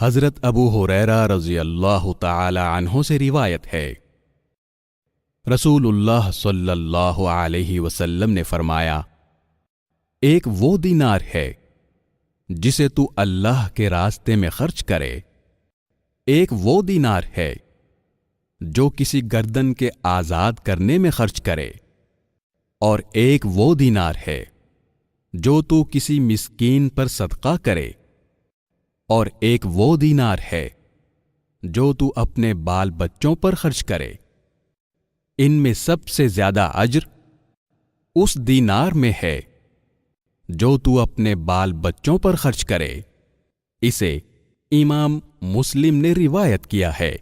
حضرت ابو ہریرہ رضی اللہ تعالی عنہ سے روایت ہے، رسول اللہ صلی اللہ علیہ وسلم نے فرمایا، ایک وہ دینار ہے جسے تو اللہ کے راستے میں خرچ کرے، ایک وہ دینار ہے جو کسی گردن کے آزاد کرنے میں خرچ کرے، اور ایک وہ دینار ہے جو تو کسی مسکین پر صدقہ کرے، اور ایک وہ دینار ہے جو تو اپنے بال بچوں پر خرچ کرے۔ ان میں سب سے زیادہ اجر اس دینار میں ہے جو تو اپنے بال بچوں پر خرچ کرے۔ اسے امام مسلم نے روایت کیا ہے۔